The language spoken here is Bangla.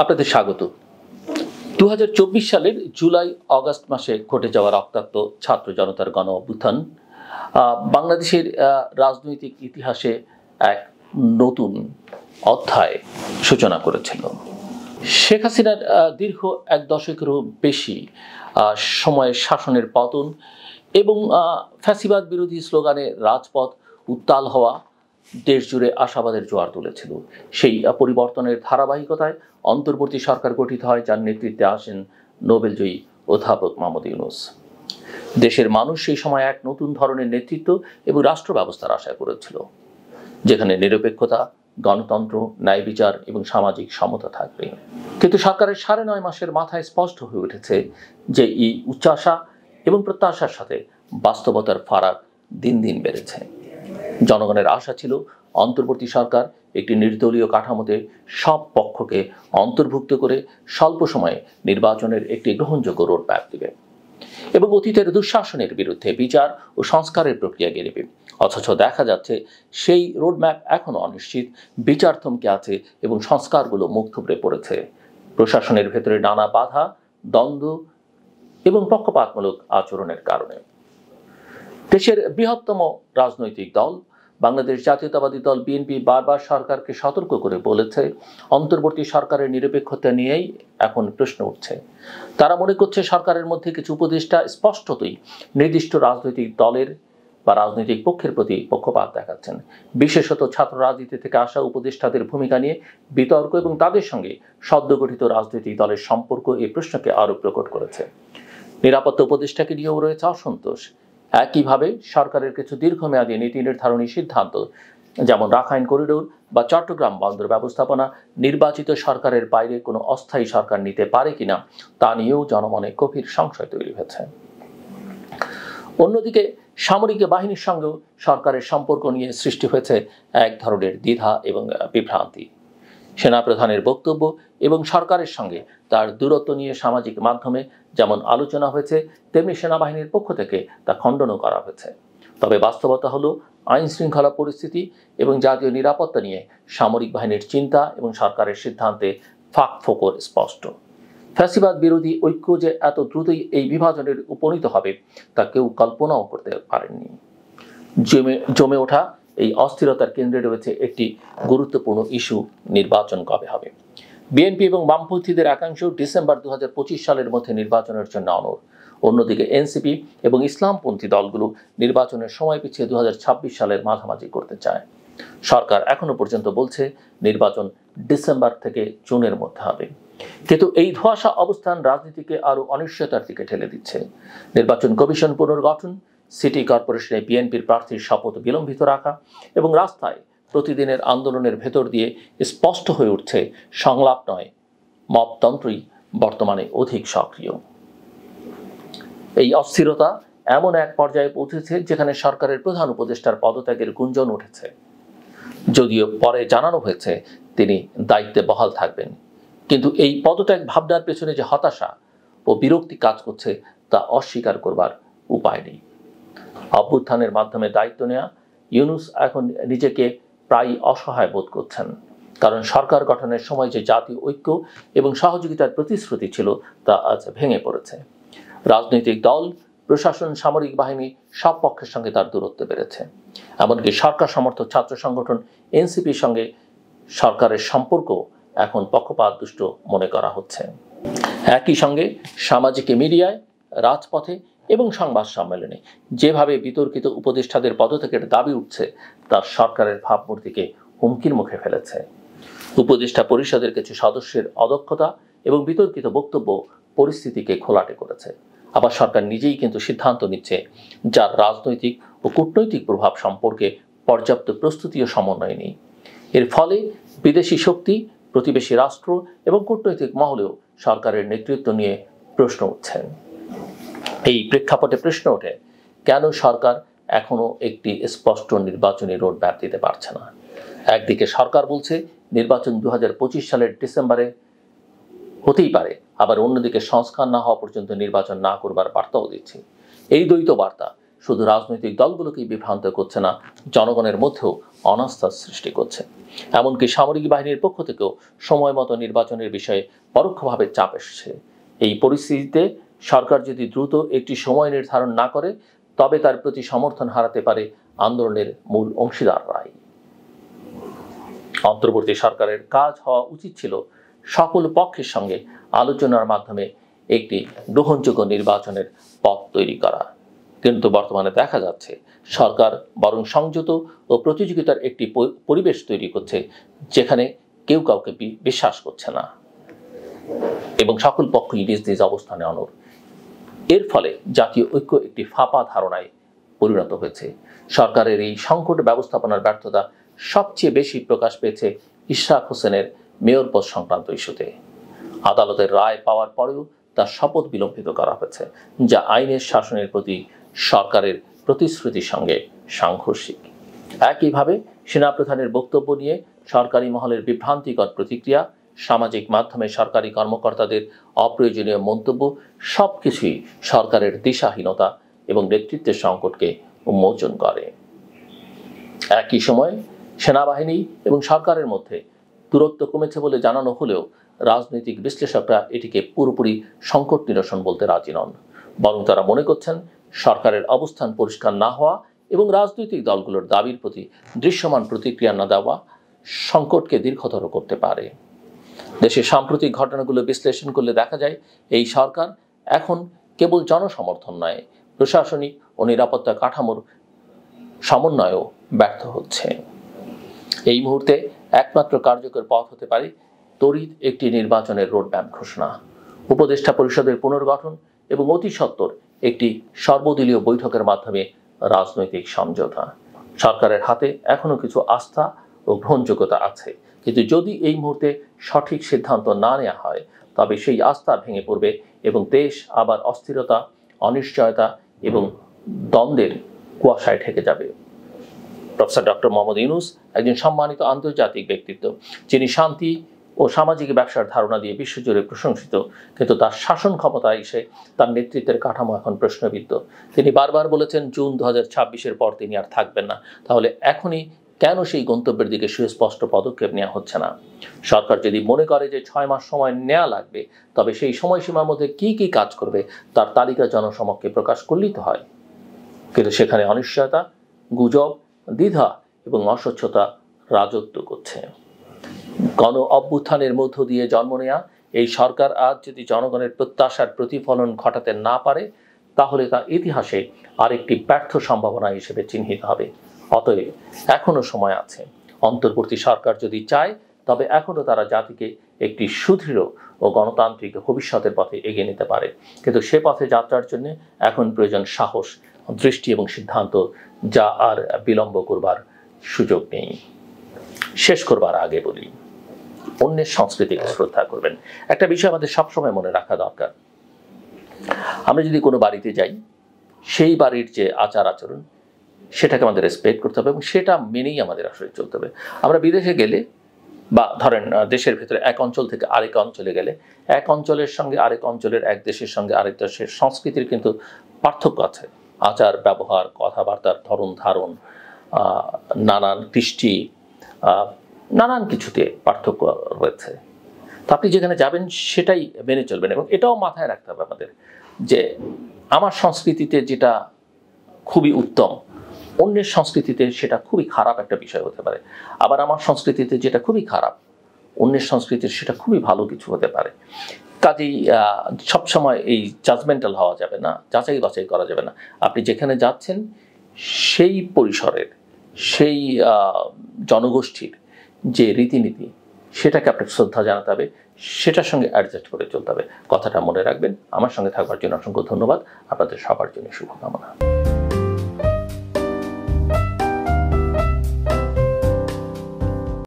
আপনাদের স্বাগত। 2024 সালের জুলাই আগস্ট মাসে ঘটে যাওয়া রক্তাক্ত ছাত্র জনতার গণ অভ্যুত্থান বাংলাদেশের রাজনৈতিক ইতিহাসে এক নতুন অধ্যায় সূচনা করেছিল। শেখ হাসিনার দীর্ঘ এক দশকেরও বেশি সময়ের শাসনের পতন এবং ফ্যাসিবাদ বিরোধী স্লোগানে রাজপথ উত্তাল হওয়া দেশ জুড়ে আশাবাদের জোয়ার তুলেছিল। সেই পরিবর্তনের ধারাবাহিকতায় অন্তর্বর্তী সরকার গঠিত হয়, যার নেতৃত্বে আসেন নোবেলজয়ী অধ্যাপক মোহাম্মদ ইউনূস। দেশের মানুষ সেই সময় এক নতুন ধরনের নেতৃত্ব এবং রাষ্ট্র ব্যবস্থার আশা করেছিল, যেখানে নিরপেক্ষতা, গণতন্ত্র, ন্যায় বিচার এবং সামাজিক সমতা থাকবে। কিন্তু সরকারের 9.5 মাসের মাথায় স্পষ্ট হয়ে উঠেছে যে এই উচ্চাশা এবং প্রত্যাশার সাথে বাস্তবতার ফারাক দিন দিন বেড়েছে। জনগণের আশা ছিল অন্তর্বর্তী সরকার একটি নির্দলীয় কাঠামোতে সব পক্ষকে অন্তর্ভুক্ত করে স্বল্প সময়ে নির্বাচনের একটি গ্রহণযোগ্য রোডম্যাপ দেবে এবং অতীতের দুঃশাসনের বিরুদ্ধে বিচার ও সংস্কারের প্রক্রিয়া গেড়েবে। অথচ দেখা যাচ্ছে সেই রোডম্যাপ এখনও অনিশ্চিত, বিচার থমকে আছে এবং সংস্কারগুলো মুখ থুবড়ে পড়েছে প্রশাসনের ভেতরে নানা বাধা, দ্বন্দ্ব এবং পক্ষপাতমূলক আচরণের কারণে। দেশের বৃহত্তম রাজনৈতিক দল বাংলাদেশ জাতীয়তাবাদী দল বিএনপি বারবার সরকারকে সতর্ক করে বলেছে, অন্তর্বর্তী সরকারের নিরপেক্ষতা নিয়েই এখন প্রশ্ন উঠছে। তারা মনে করছে সরকারের মধ্যে কিছু উপদেষ্টা স্পষ্টতই নির্দিষ্ট রাজনৈতিক দলের বা রাজনৈতিক পক্ষের প্রতি পক্ষপাত দেখাচ্ছেন। বিশেষত ছাত্র রাজনীতি থেকে আসা উপদেষ্টাদের ভূমিকা নিয়ে বিতর্ক এবং তাদের সঙ্গে সদ্যগঠিত রাজনৈতিক দলের সম্পর্ক এই প্রশ্নকে আরও প্রকট করেছে। নিরাপত্তা উপদেষ্টাকে নিয়েও রয়েছে অসন্তোষ। একইভাবে সরকারের কিছু দীর্ঘমেয়াদী নীতি নির্ধারণী সিদ্ধান্ত, যেমন রাখাইন করিডোর বা চট্টগ্রাম বন্দর ব্যবস্থাপনা, নির্বাচিত সরকারের বাইরে কোনো অস্থায়ী সরকার নিতে পারে কিনা তা নিয়েও জনমনে গভীর সংশয় তৈরি হয়েছে। অন্যদিকে সামরিক বাহিনীর সঙ্গেও সরকারের সম্পর্ক নিয়ে সৃষ্টি হয়েছে এক ধরনের দ্বিধা এবং বিভ্রান্তি। সেনাপ্রধানের বক্তব্য এবং সরকারের সঙ্গে তার দূরত্ব নিয়ে সামাজিক মাধ্যমে যেমন আলোচনা হয়েছে, তেমনি সেনাবাহিনীর পক্ষ থেকে তা খণ্ডনও করা হয়েছে। তবে বাস্তবতা হলো, আইন শৃঙ্খলা পরিস্থিতি এবং জাতীয় নিরাপত্তা নিয়ে সামরিক বাহিনীর চিন্তা এবং সরকারের সিদ্ধান্তে ফাঁকফোকর স্পষ্ট। ফ্যাসিবাদ বিরোধী ঐক্য যে এত দ্রুতই এই বিভাজনের উপনীত হবে তা কেউ কল্পনাও করতে পারেননি। জমে ওঠা এই অস্থিরতার কেন্দ্রে রয়েছে একটি গুরুত্বপূর্ণ ইস্যু, নির্বাচন কবে হবে। বিএনপি এবং বামপন্থীদের একাংশ ডিসেম্বর 2025 সালের মধ্যে নির্বাচনের জন্য অনড়। অন্যদিকে এনসিপি এবং ইসলামপন্থী দলগুলো নির্বাচনের সময় পিছিয়ে 2026 সালের মাঝামাঝি করতে চায়। সরকার এখনো পর্যন্ত বলছে নির্বাচন ডিসেম্বর থেকে জুনের মধ্যে হবে। কিন্তু এই ধোঁয়াশা অবস্থান রাজনীতিকে আরও অনিশ্চয়তার দিকে ঠেলে দিচ্ছে। নির্বাচন কমিশন পুনর্গঠন, সিটি কর্পোরেশনে বিএনপির প্রার্থীর শপথ বিলম্বিত রাখা এবং রাস্তায় প্রতিদিনের আন্দোলনের ভেতর দিয়ে স্পষ্ট হয়ে উঠছে সংলাপ নয়, মবতন্ত্রই বর্তমানে অধিক সক্রিয়। এই অস্থিরতা এমন এক পর্যায়ে পৌঁছেছে যেখানে সরকারের প্রধান উপদেষ্টার পদত্যাগের গুঞ্জন উঠেছে। যদিও পরে জানানো হয়েছে তিনি দায়িত্বে বহাল থাকবেন, কিন্তু এই পদত্যাগ ভাবনার পেছনে যে হতাশা ও বিরক্তি কাজ করছে তা অস্বীকার করবার উপায় নেই। অভ্যুত্থানের মাধ্যমে দায়িত্ব নেওয়া ইউনূস এখন নিজেকে প্রায় অসহায় বোধ করছেন, কারণ সরকার গঠনের সময় যে জাতীয় ঐক্য এবং সহযোগিতার প্রতিশ্রুতি ছিল তা আজ ভেঙে পড়েছে। রাজনৈতিক দল, প্রশাসন, সামরিক বাহিনী সব পক্ষের সঙ্গে তার দূরত্ব বেড়েছে। এমনকি সরকার সমর্থক ছাত্র সংগঠন এনসিপির সঙ্গে সরকারের সম্পর্ক এখন পক্ষপাতদুষ্ট মনে করা হচ্ছে। একই সঙ্গে সামাজিক মিডিয়ায়, রাজপথে এবং সংবাদ সম্মেলনে যেভাবে বিতর্কিত উপদেষ্টাদের পদত্যাগের দাবি উঠছে তা সরকারের ভাবমূর্তিকে হুমকির মুখে ফেলেছে। উপদেষ্টা পরিষদের কিছু সদস্যের অদক্ষতা এবং বিতর্কিত বক্তব্য পরিস্থিতিকে ঘোলাটে করেছে। আবার সরকার নিজেই কিন্তু সিদ্ধান্ত নিচ্ছে যার রাজনৈতিক ও কূটনৈতিক প্রভাব সম্পর্কে পর্যাপ্ত প্রস্তুতি ও সমন্বয় নেই। এর ফলে বিদেশি শক্তি, প্রতিবেশী রাষ্ট্র এবং কূটনৈতিক মহলেও সরকারের নেতৃত্ব নিয়ে প্রশ্ন উঠছে। এই প্রেক্ষাপটে প্রশ্ন ওঠে, কেন সরকার এখনো একটি স্পষ্ট নির্বাচনী রোডম্যাপ দিতে পারছে না? একদিকে সরকার বলছে নির্বাচন 2025 সালের ডিসেম্বরে হতেই পারে, আবার অন্যদিকে সংস্কার না হওয়া পর্যন্ত নির্বাচন না করবার বার্তাও দিচ্ছে। এই দ্বৈত বার্তা শুধু রাজনৈতিক দলগুলোকেই বিভ্রান্ত করছে না, জনগণের মধ্যেও অনাস্থার সৃষ্টি করছে। এমনকি সামরিক বাহিনীর পক্ষ থেকেও সময় মতো নির্বাচনের বিষয়ে পরোক্ষভাবে চাপ এসেছে। এই পরিস্থিতিতে সরকার যদি দ্রুত একটি সময় নির্ধারণ না করে, তবে তার প্রতি সমর্থন হারাতে পারে আন্দোলনের মূল অংশীদাররাই। অন্তর্বর্তী সরকারের কাজ হওয়া উচিত ছিল সকল পক্ষের সঙ্গে আলোচনার মাধ্যমে একটি গ্রহণযোগ্য নির্বাচনের পথ তৈরি করা। কিন্তু বর্তমানে দেখা যাচ্ছে সরকার বরং সংযত ও প্রতিযোগিতার একটি পরিবেশ তৈরি করছে, যেখানে কেউ কাউকে বিশ্বাস করছে না এবং সকল পক্ষই নিজ নিজ অবস্থানে অনড়। এর ফলে জাতীয় ঐক্য একটি ফাঁপা ধারণায় পরিণত হয়েছে। সরকারের এই সংকট ব্যবস্থাপনার ব্যর্থতা সবচেয়ে বেশি প্রকাশ পেয়েছে ইশরাক হোসেনের মেয়র পদ সংক্রান্ত ইস্যুতে। আদালতের রায় পাওয়ার পরেও তার শপথ বিলম্বিত করা হয়েছে, যা আইনের শাসনের প্রতি সরকারের প্রতিশ্রুতির সঙ্গে সাংঘর্ষিক। একইভাবে সেনাপ্রধানের বক্তব্য নিয়ে সরকারি মহলের বিভ্রান্তিকর প্রতিক্রিয়া, সামাজিক মাধ্যমে সরকারি কর্মকর্তাদের অপ্রয়োজনীয় মন্তব্য সবকিছুই সরকারের দিশাহীনতা এবং নেতৃত্বের সংকটকে উন্মোচন করে। একই সময়ে সেনাবাহিনী এবং সরকারের মধ্যে দূরত্ব কমেছে বলে জানানো হলেও রাজনৈতিক বিশ্লেষকরা এটিকে পুরোপুরি সংকট নিরসন বলতে রাজি নন। বরং তারা মনে করছেন সরকারের অবস্থান পরিষ্কার না হওয়া এবং রাজনৈতিক দলগুলোর দাবির প্রতি দৃশ্যমান প্রতিক্রিয়া না দেওয়া সংকটকে দীর্ঘতর করতে পারে। দেশের সাম্প্রতিক ঘটনাগুলো বিশ্লেষণ করলে দেখা যায় এই সরকার এখন কেবল জনসমর্থন নয়, প্রশাসনিক ও নিরাপত্তা কাঠামোর সমন্বয়েও ব্যর্থ হচ্ছে। এই মুহূর্তে একমাত্র কার্যকর পথ হতে পারে তড়িৎ একটি নির্বাচনের রোডম্যাপ ঘোষণা, উপদেষ্টা পরিষদের পুনর্গঠন এবং অতি সত্বর একটি সর্বদলীয় বৈঠকের মাধ্যমে রাজনৈতিক সমঝোতা। সরকারের হাতে এখনো কিছু আস্থা ও গ্রহণযোগ্যতা আছে, কিন্তু যদি এই মুহূর্তে সঠিক সিদ্ধান্ত না নেওয়া হয়, তবে সেই আস্থা ভেঙে পড়বে এবং দেশ আবার অস্থিরতা, অনিশ্চয়তা এবং দ্বন্দ্বের কুয়াশায় ঢেকে যাবে। প্রফেসর ডক্টর মোহাম্মদ ইউনূস একজন সম্মানিত আন্তর্জাতিক ব্যক্তিত্ব, যিনি শান্তি ও সামাজিক ব্যবসার ধারণা দিয়ে বিশ্বজুড়ে প্রশংসিত, কিন্তু তার শাসন ক্ষমতায় এসে তার নেতৃত্বের কাঠামো এখন প্রশ্নবিদ্ধ। তিনি বারবার বলেছেন জুন 2026-এর পর তিনি আর থাকবেন না। তাহলে এখনই কেন সেই গন্তব্যের দিকে সুস্পষ্ট পদক্ষেপ নেওয়া হচ্ছে না? সরকার যদি মনে করে যে 6 মাস সময় নেওয়া লাগবে, তবে সেই সময়সীমার মধ্যে কি কি কাজ করবে তার তালিকা জনসমক্ষে প্রকাশ করলেই তো হয়। কিন্তু সেখানে অনিশ্চয়তা, গুজব, দ্বিধা এবং অস্বচ্ছতা রাজত্ব করছে। গণ অভ্যুত্থানের মধ্য দিয়ে জন্ম নেয়া এই সরকার আজ যদি জনগণের প্রত্যাশার প্রতিফলন ঘটাতে না পারে, তাহলে তা ইতিহাসে আরেকটি ব্যর্থ সম্ভাবনা হিসেবে চিহ্নিত হবে। অতএব এখনো সময় আছে। অন্তর্বর্তী সরকার যদি চায়, তবে এখনো তারা জাতিকে একটি সুদৃঢ় ও গণতান্ত্রিক ভবিষ্যতের পথে এগিয়ে নিতে পারে। কিন্তু সে পথে যাত্রার জন্য এখন প্রয়োজন সাহস, দৃষ্টি এবং সিদ্ধান্ত, যা আর বিলম্ব করবার সুযোগ নেই। শেষ করবার আগে বলি, অন্যের সংস্কৃতিকে শ্রদ্ধা করবেন। একটা বিষয় আমাদের সবসময় মনে রাখা দরকার, আমরা যদি কোনো বাড়িতে যাই, সেই বাড়ির যে আচার আচরণ সেটাকে আমাদের রেসপেক্ট করতে হবে এবং সেটা মেনেই আমাদের আসলে চলতে হবে। আমরা বিদেশে গেলে বা ধরেন দেশের ভিতরে এক অঞ্চল থেকে আরেক অঞ্চলে গেলে, এক অঞ্চলের সঙ্গে আরেক অঞ্চলের, এক দেশের সঙ্গে আরেক দেশের সংস্কৃতির কিন্তু পার্থক্য আছে। আচার ব্যবহার, কথাবার্তার ধরন ধারণ, নানান কৃষ্টি, নানান কিছুতে পার্থক্য রয়েছে। তো আপনি যেখানে যাবেন সেটাই মেনে চলবেন এবং এটাও মাথায় রাখতে হবে আমাদের যে আমার সংস্কৃতিতে যেটা খুবই উত্তম, অন্যের সংস্কৃতিতে সেটা খুবই খারাপ একটা বিষয় হতে পারে। আবার আমার সংস্কৃতিতে যেটা খুবই খারাপ, অন্যের সংস্কৃতির সেটা খুবই ভালো কিছু হতে পারে। কাজেই সবসময় এই জাজমেন্টাল হওয়া যাবে না, যাচাই বাছাই করা যাবে না। আপনি যেখানে যাচ্ছেন সেই পরিসরের, সেই জনগোষ্ঠীর যে রীতিনীতি, সেটাকে আপনাকে শ্রদ্ধা জানাতে হবে, সেটার সঙ্গে অ্যাডজাস্ট করে চলতে হবে। কথাটা মনে রাখবেন। আমার সঙ্গে থাকবার জন্য অসংখ্য ধন্যবাদ। আপনাদের সবার জন্য শুভকামনা।